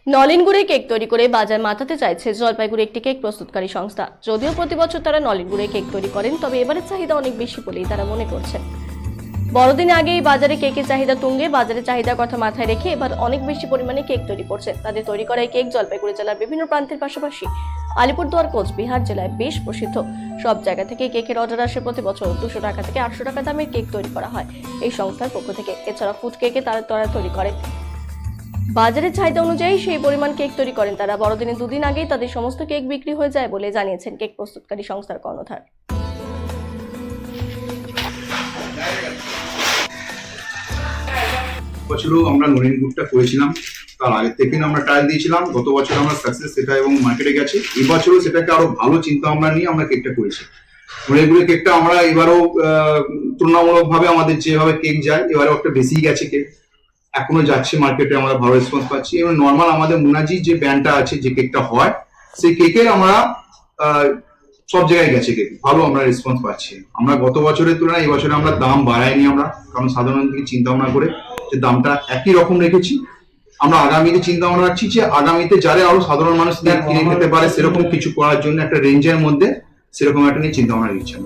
নলেন গুড়ে কেক তৈরি করে বাজার মাতাতে চাইছে জলপাইগুড়ি একটি কেক প্রস্তুতকারী সংস্থা। যদিও প্রতি বছর তারা নলেন গুড়ে কেক তৈরি করেন, তবে এবারের চাহিদা অনেক বেশি বলেই তারা মনে করছেন। বড়দিন আগেই বাজারে কেকের চাহিদা তুঙ্গে। বাজারে চাহিদার কথা মাথায় রেখে এবার অনেক বেশি পরিমাণে কেক তৈরি করছে। তাদের তৈরি করা এই কেক জলপাইগুড়ি জেলার বিভিন্ন প্রান্তের পাশাপাশি আলিপুরদুয়ার, কোচবিহার জেলায় বেশ প্রসিদ্ধ। সব জায়গা থেকে কেকের অর্ডার আসে। প্রতি বছর 200 টাকা থেকে 800 টাকা দামের কেক তৈরি করা হয় এই সংস্থার পক্ষ থেকে। এছাড়া ফুড কেকে তারা তৈরি করে বাজারের চাহিদা অনুযায়ী সেই পরিমাণ কেক তৈরি করেন তারা। বড়দিনের দুদিন আগেই তাদের সমস্ত কেক বিক্রি হয়ে যায় বলে জানিয়েছেন কেক প্রস্তুতকারী সংস্থার কর্ণধার। বছরও আমরা নলেন গুড়টা করেছিলাম, তার আগের থেকে আমরা ট্রায়াল দিয়েছিলাম। গত বছর আমরা সাকসেস সেটা এবং মার্কেটে গেছে। এই বছরও সেটাকে আরো ভালো চিন্তা ভাবনা নিয়ে আমরা কেকটা করেছি। নলেন গুড়ের কেকটা আমরা এবারও তুলনামূলকভাবে আমাদের যেভাবে কেক যায় এবারেও একটা বেশি গেছে কেক, এখনো যাচ্ছে মার্কেটে, আমরা ভালো রেসপন্স পাচ্ছি। এবং নর্মাল আমাদের মুনাজি যে ব্র্যান্ডটা আছে, যে কেকটা হয়, সেই কেকের আমরা সব জায়গায় গেছে কেক, ভালো আমরা রেসপন্স পাচ্ছি। আমরা গত বছরের তুলনায় এই বছরে আমরা দাম বাড়াইনি আমরা, কারণ সাধারণ দিকে চিন্তা ভাবনা করে যে দামটা একই রকম রেখেছি। আমরা আগামীতে চিন্তা ভাবনা রাখছি যে আগামীতে যারা আরো সাধারণ মানুষ কিনে খেতে পারে সেরকম কিছু করার জন্য একটা রেঞ্জের মধ্যে সেরকম একটা নিয়ে চিন্তা ভাবনা নিচ্ছি।